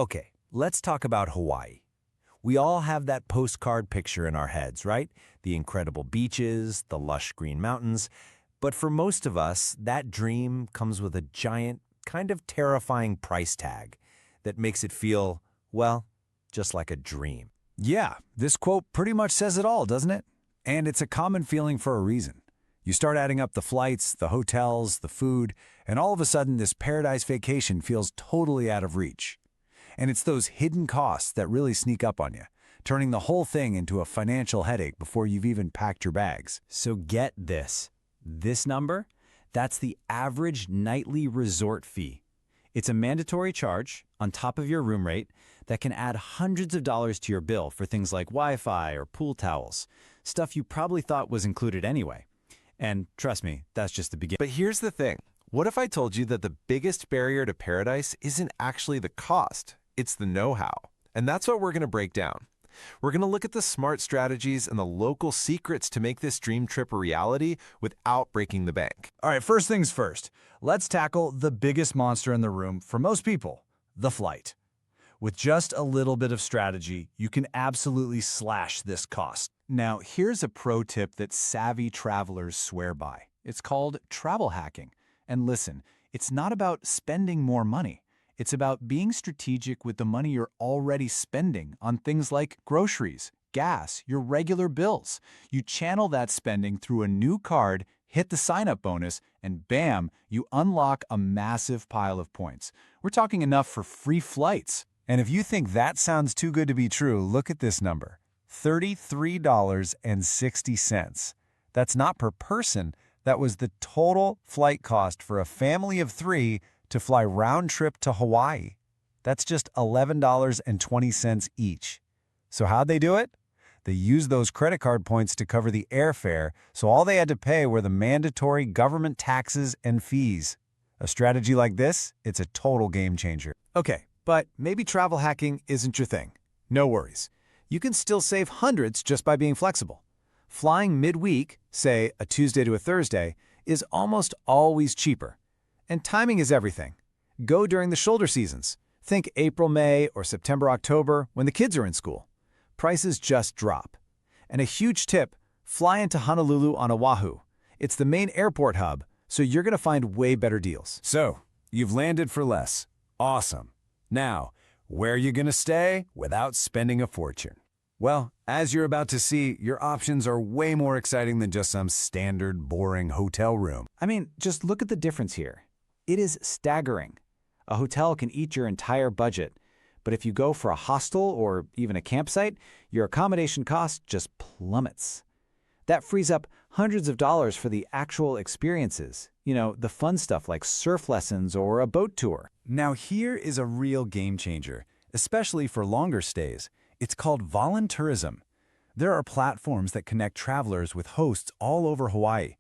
Okay, let's talk about Hawaii. We all have that postcard picture in our heads, right? The incredible beaches, the lush green mountains. But for most of us, that dream comes with a giant, kind of terrifying price tag that makes it feel, well, just like a dream. Yeah, this quote pretty much says it all, doesn't it? And it's a common feeling for a reason. You start adding up the flights, the hotels, the food, and all of a sudden this paradise vacation feels totally out of reach. And it's those hidden costs that really sneak up on you, turning the whole thing into a financial headache before you've even packed your bags. So get this. This number, that's the average nightly resort fee. It's a mandatory charge on top of your room rate that can add hundreds of dollars to your bill for things like Wi-Fi or pool towels, stuff you probably thought was included anyway. And trust me, that's just the beginning. But here's the thing. What if I told you that the biggest barrier to paradise isn't actually the cost, it's the know-how? And that's what we're going to break down. We're going to look at the smart strategies and the local secrets to make this dream trip a reality without breaking the bank. All right, first things first. Let's tackle the biggest monster in the room for most people, the flight. With just a little bit of strategy, you can absolutely slash this cost. Now, here's a pro tip that savvy travelers swear by. It's called travel hacking. And listen, it's not about spending more money. It's about being strategic with the money you're already spending on things like groceries, gas, your regular bills. You channel that spending through a new card, hit the sign-up bonus, and bam, you unlock a massive pile of points. We're talking enough for free flights. And if you think that sounds too good to be true, look at this number, $33.60. That's not per person. That was the total flight cost for a family of 3 to fly round trip to Hawaii. That's just $11.20 each. So how'd they do it? They used those credit card points to cover the airfare, so all they had to pay were the mandatory government taxes and fees. A strategy like this, it's a total game changer. Okay, but maybe travel hacking isn't your thing. No worries. You can still save hundreds just by being flexible. Flying midweek, say a Tuesday to a Thursday, is almost always cheaper. And timing is everything. Go during the shoulder seasons. Think April, May, or September, October, when the kids are in school. Prices just drop. And a huge tip, fly into Honolulu on Oahu. It's the main airport hub, so you're going to find way better deals. So, you've landed for less. Awesome. Now, where are you going to stay without spending a fortune? Well, as you're about to see, your options are way more exciting than just some standard, boring hotel room. I mean, just look at the difference here. It is staggering. A hotel can eat your entire budget, but if you go for a hostel or even a campsite, your accommodation cost just plummets. That frees up hundreds of dollars for the actual experiences, the fun stuff like surf lessons or a boat tour. Now here is a real game changer, especially for longer stays. It's called voluntourism. There are platforms that connect travelers with hosts all over Hawaii.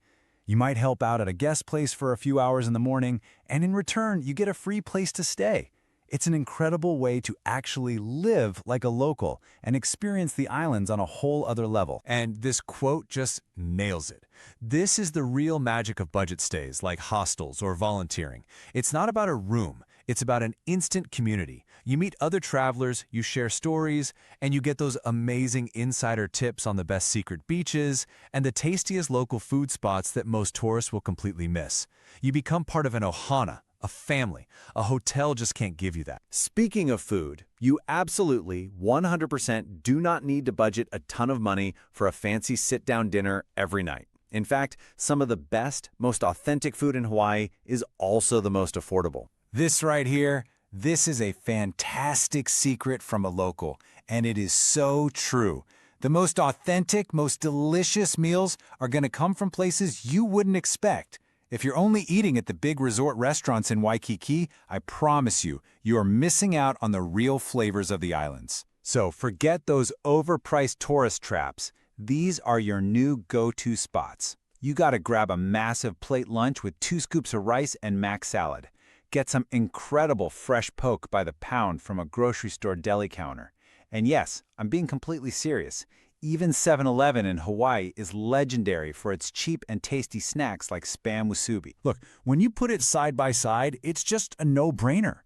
You might help out at a guest place for a few hours in the morning, and in return, you get a free place to stay. It's an incredible way to actually live like a local and experience the islands on a whole other level. And this quote just nails it. This is the real magic of budget stays like hostels or volunteering. It's not about a room. It's about an instant community. You meet other travelers, you share stories, and you get those amazing insider tips on the best secret beaches and the tastiest local food spots that most tourists will completely miss. You become part of an ohana, a family. A hotel just can't give you that. Speaking of food, you absolutely 100% do not need to budget a ton of money for a fancy sit-down dinner every night. In fact, some of the best, most authentic food in Hawaii is also the most affordable. This right here, this is a fantastic secret from a local, and it is so true. The most authentic, most delicious meals are going to come from places you wouldn't expect. If you're only eating at the big resort restaurants in Waikiki, I promise you, you are missing out on the real flavors of the islands. So forget those overpriced tourist traps. These are your new go-to spots. You gotta grab a massive plate lunch with 2 scoops of rice and mac salad. Get some incredible fresh poke by the pound from a grocery store deli counter. And yes, I'm being completely serious. Even 7-Eleven in Hawaii is legendary for its cheap and tasty snacks like Spam Musubi. Look, when you put it side by side, it's just a no-brainer.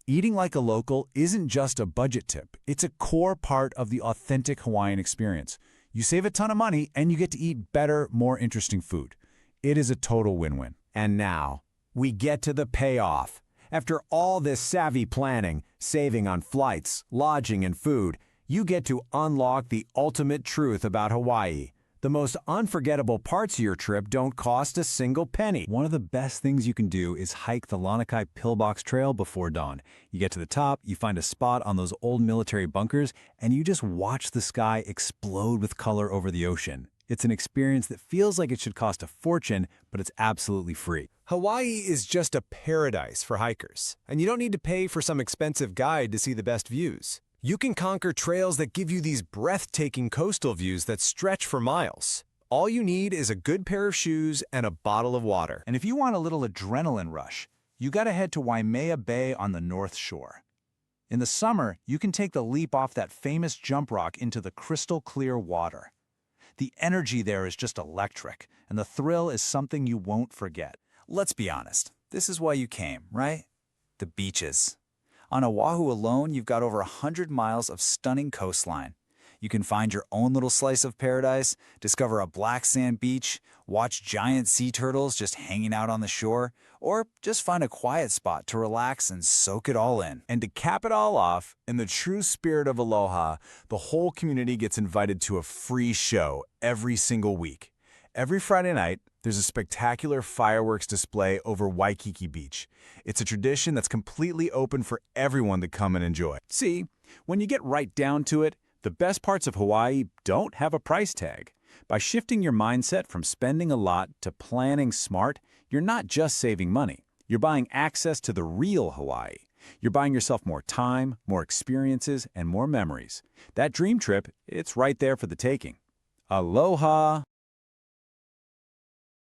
Eating like a local isn't just a budget tip. It's a core part of the authentic Hawaiian experience. You save a ton of money and you get to eat better, more interesting food. It is a total win-win. And now, we get to the payoff. After all this savvy planning, saving on flights, lodging, and food, you get to unlock the ultimate truth about Hawaii. The most unforgettable parts of your trip don't cost a single penny. One of the best things you can do is hike the Lanikai Pillbox Trail before dawn. You get to the top, you find a spot on those old military bunkers, and you just watch the sky explode with color over the ocean. It's an experience that feels like it should cost a fortune, but it's absolutely free. Hawaii is just a paradise for hikers, and you don't need to pay for some expensive guide to see the best views. You can conquer trails that give you these breathtaking coastal views that stretch for miles. All you need is a good pair of shoes and a bottle of water. And if you want a little adrenaline rush, you gotta head to Waimea Bay on the North Shore. In the summer, you can take the leap off that famous jump rock into the crystal clear water. The energy there is just electric, and the thrill is something you won't forget. Let's be honest, this is why you came, right? The beaches. On Oahu alone, you've got over 100 miles of stunning coastline. You can find your own little slice of paradise, discover a black sand beach, watch giant sea turtles just hanging out on the shore, or just find a quiet spot to relax and soak it all in. And to cap it all off, in the true spirit of aloha, the whole community gets invited to a free show every single week. Every Friday night, there's a spectacular fireworks display over Waikiki Beach. It's a tradition that's completely open for everyone to come and enjoy. See, when you get right down to it, the best parts of Hawaii don't have a price tag. By shifting your mindset from spending a lot to planning smart, you're not just saving money. You're buying access to the real Hawaii. You're buying yourself more time, more experiences, and more memories. That dream trip, it's right there for the taking. Aloha!